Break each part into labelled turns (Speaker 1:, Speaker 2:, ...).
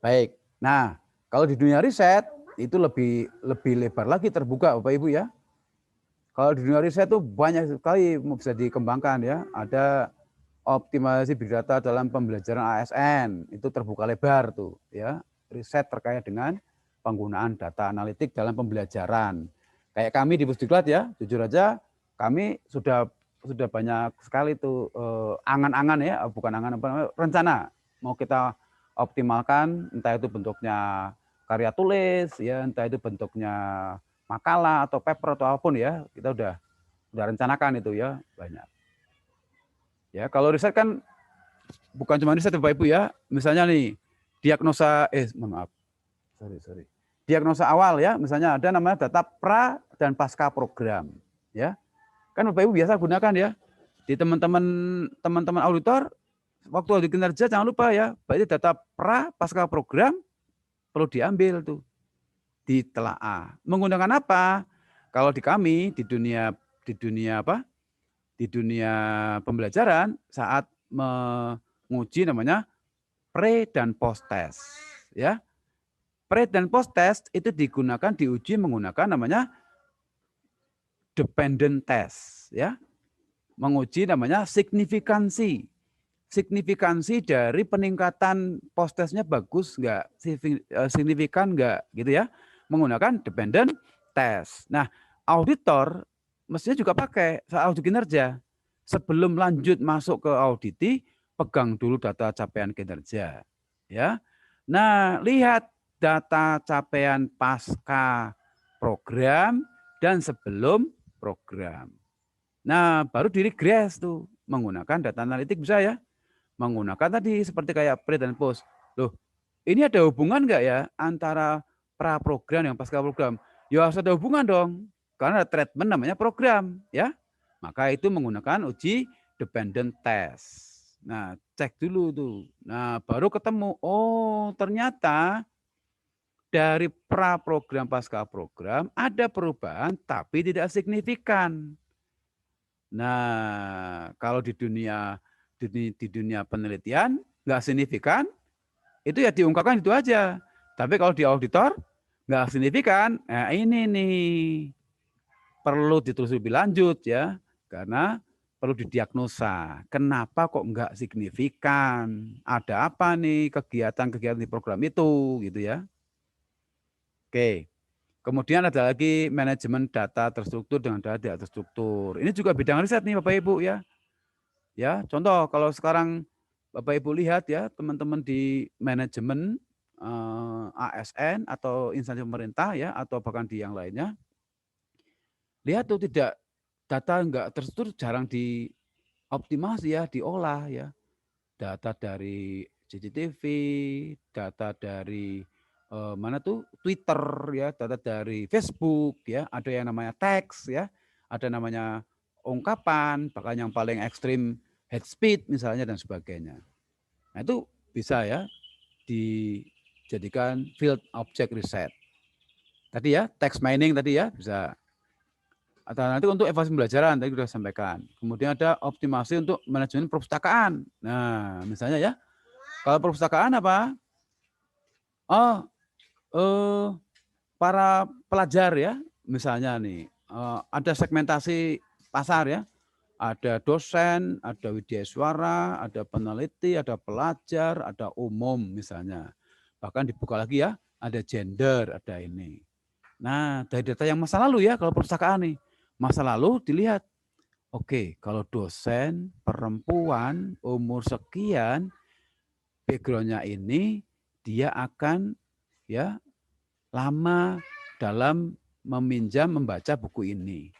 Speaker 1: Baik. Nah, kalau di dunia riset itu lebih lebar lagi terbuka Bapak Ibu ya. Kalau di dunia riset itu banyak sekali bisa dikembangkan ya. Ada optimalisasi big data dalam pembelajaran ASN, itu terbuka lebar tuh ya. Riset terkait dengan penggunaan data analitik dalam pembelajaran. Kayak kami di Pusdiklat ya, jujur aja kami sudah banyak sekali tuh angan-angan ya, bukan angan apa namanya, rencana mau kita optimalkan, entah itu bentuknya karya tulis ya, entah itu bentuknya makalah atau paper atau apapun ya, kita udah rencanakan itu ya, banyak. Ya, kalau riset kan bukan cuma riset Bapak Ibu ya, misalnya nih diagnosa maaf. Sorry. Diagnosa awal ya, misalnya ada namanya data pra dan pasca program ya. Kan Bapak Ibu biasa gunakan ya di teman-teman auditor waktu audit kinerja jangan lupa ya, berarti data pra pasca program perlu diambil tuh, ditelaah. Menggunakan apa? Kalau di kami di dunia apa? Di dunia pembelajaran saat menguji namanya pre dan post test ya. Pre dan post test itu digunakan diuji menggunakan namanya dependent test ya. Menguji namanya signifikansi. Signifikansi dari peningkatan post testnya bagus enggak, signifikan enggak gitu ya. Menggunakan dependent test. Nah, auditor mestinya juga pakai saat audit kinerja. Sebelum lanjut masuk ke auditi, pegang dulu data capaian kinerja. Ya. Nah, lihat data capaian pasca program dan sebelum program. Nah, baru diregres tuh menggunakan data analitik bisa ya. Menggunakan tadi seperti kayak pre dan post. Loh, ini ada hubungan enggak ya antara pra program yang pasca program? Ya harus ada hubungan dong. Karena ada treatment namanya program, ya. Maka itu menggunakan uji dependent test. Nah, cek dulu tuh. Nah, baru ketemu, oh ternyata dari pra program pasca program ada perubahan tapi tidak signifikan. Nah, kalau di dunia penelitian nggak signifikan, itu ya diungkapkan itu aja. Tapi kalau di auditor nggak signifikan, nah ini nih perlu ditelusuri lebih lanjut ya, karena perlu didiagnosa. Kenapa kok nggak signifikan? Ada apa nih kegiatan-kegiatan di program itu, gitu ya? Oke. Kemudian ada lagi manajemen data terstruktur dengan data tidak terstruktur. Ini juga bidang riset nih Bapak Ibu ya. Ya, contoh kalau sekarang Bapak Ibu lihat ya teman-teman di manajemen ASN atau instansi pemerintah ya atau bahkan di yang lainnya, lihat tuh tidak data enggak terstruktur jarang dioptimasi ya, diolah ya. Data dari CCTV, data dari mana tuh Twitter ya, data dari Facebook ya, ada yang namanya teks ya, ada namanya ungkapan, bahkan yang paling ekstrim head speed misalnya dan sebagainya. Nah itu bisa ya dijadikan field object reset. Tadi ya text mining tadi ya bisa. Atau nanti untuk evaluasi pembelajaran tadi sudah sampaikan. Kemudian ada optimasi untuk manajemen perpustakaan. Nah misalnya ya kalau perpustakaan apa? Oh, para pelajar ya, misalnya nih, ada segmentasi pasar ya, ada dosen, ada widyaswara, ada peneliti, ada pelajar, ada umum misalnya. Bahkan dibuka lagi ya, ada gender, ada ini. Nah, dari data yang masa lalu ya, kalau perpustakaan nih, masa lalu dilihat, oke, kalau dosen perempuan umur sekian, backgroundnya ini dia akan ya lama dalam meminjam membaca buku ini.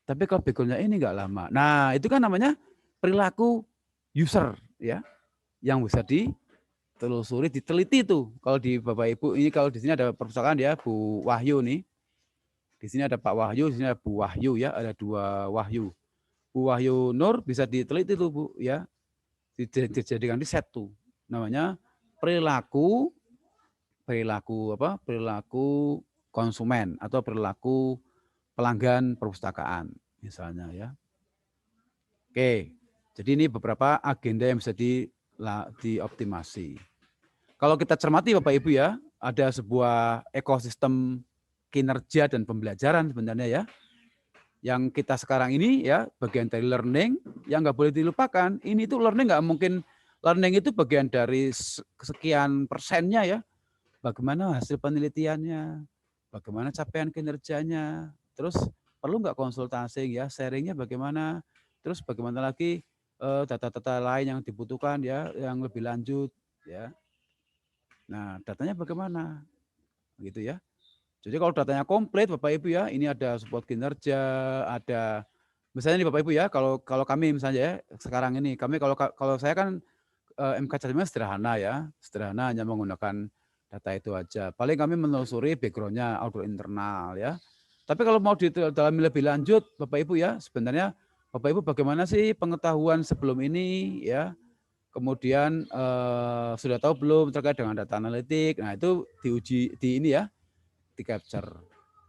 Speaker 1: Tapi kalau backgroundnya ini enggak lama. Nah, itu kan namanya perilaku user ya yang bisa ditelusuri, diteliti tuh. Kalau di Bapak Ibu ini kalau di sini ada perpustakaan ya Bu Wahyu nih. Di sini ada Pak Wahyu, di sini ada Bu Wahyu ya, ada dua Wahyu. Bu Wahyu Nur bisa diteliti tuh Bu ya. Dijadikan riset tuh. Namanya perilaku konsumen atau perilaku pelanggan perpustakaan misalnya ya. Oke, jadi ini beberapa agenda yang bisa dioptimasi. Kalau kita cermati Bapak Ibu ya, ada sebuah ekosistem kinerja dan pembelajaran sebenarnya ya. Yang kita sekarang ini ya bagian dari learning yang nggak boleh dilupakan. Ini tuh learning nggak mungkin, learning itu bagian dari sekian persennya ya. Bagaimana hasil penelitiannya, bagaimana capaian kinerjanya, terus perlu nggak konsultasi ya, sharingnya bagaimana, terus bagaimana lagi data-data lain yang dibutuhkan ya, yang lebih lanjut ya. Nah, datanya bagaimana? Gitu ya. Jadi kalau datanya komplit Bapak Ibu ya, ini ada support kinerja, ada misalnya nih Bapak Ibu ya, kalau kalau kami misalnya ya, sekarang ini kami kalau saya kan MK Jatimen sederhana ya, sederhana hanya menggunakan data itu aja. Paling kami menelusuri background-nya audit internal ya. Tapi kalau mau didalami lebih lanjut Bapak Ibu ya, sebenarnya Bapak Ibu bagaimana sih pengetahuan sebelum ini ya, kemudian sudah tahu belum terkait dengan data analitik. Nah, itu diuji di ini ya, di capture.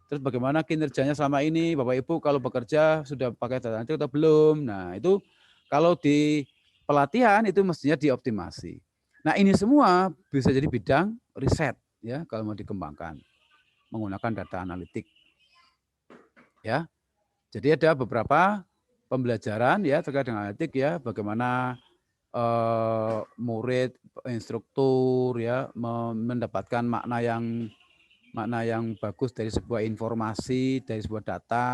Speaker 1: Terus bagaimana kinerjanya selama ini, Bapak Ibu kalau bekerja sudah pakai data analitik atau belum. Nah, itu kalau di pelatihan itu mestinya dioptimasi. Nah, ini semua bisa jadi bidang riset ya kalau mau dikembangkan menggunakan data analitik. Ya. Jadi ada beberapa pembelajaran ya terkait dengan analitik ya, bagaimana murid, instruktur ya mendapatkan makna yang bagus dari sebuah informasi, dari sebuah data,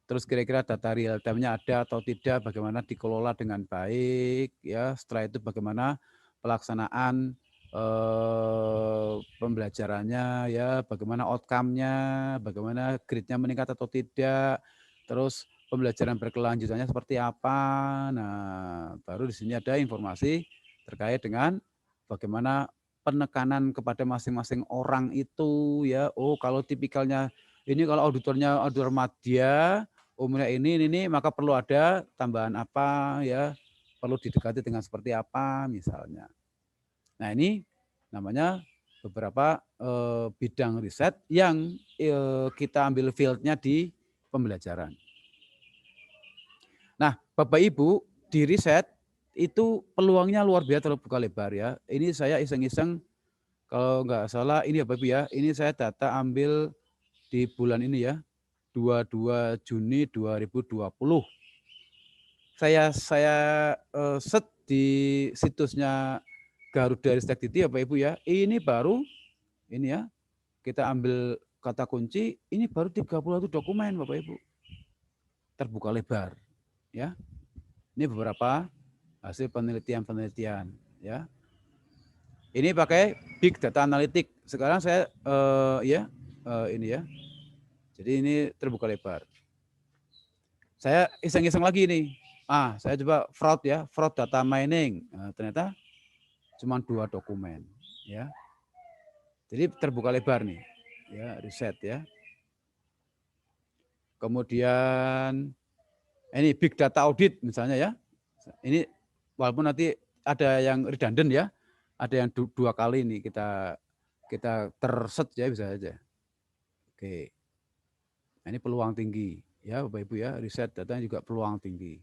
Speaker 1: terus kira-kira data real time-nya ada atau tidak, bagaimana dikelola dengan baik, ya. Setelah itu bagaimana pelaksanaan pembelajarannya, ya, bagaimana outcome-nya, bagaimana grade-nya meningkat atau tidak, terus pembelajaran berkelanjutannya seperti apa. Nah, baru di sini ada informasi terkait dengan bagaimana penekanan kepada masing-masing orang itu ya. Oh, kalau tipikalnya ini kalau auditor madya, umurnya ini maka perlu ada tambahan apa ya, perlu didekati dengan seperti apa misalnya. Nah, ini namanya beberapa bidang riset yang kita ambil field-nya di pembelajaran. Nah, Bapak Ibu, di riset itu peluangnya luar biasa terbuka lebar ya. Ini saya iseng-iseng kalau nggak salah ini ya Bapak Ibu ya, ini saya data ambil di bulan ini ya, 22 Juni 2020. Saya set di situsnya Garuda Ristek Diti ya Bapak Ibu ya. Ini baru ini ya, kita ambil kata kunci, ini baru 31 dokumen Bapak Ibu. Terbuka lebar ya. Ini beberapa hasil penelitian-penelitian ya. Ini pakai big data analytic. Sekarang saya ini ya. Jadi ini terbuka lebar. Saya iseng-iseng lagi nih. Saya coba fraud ya, fraud data mining. Nah, ternyata cuma 2 dokumen ya. Jadi terbuka lebar nih. Ya, riset ya. Kemudian ini big data audit misalnya ya. Ini walaupun nanti ada yang redundant ya, ada yang 2 kali nih kita terset ya bisa aja. Oke. Nah, ini peluang tinggi ya Bapak Ibu ya, riset datanya juga peluang tinggi.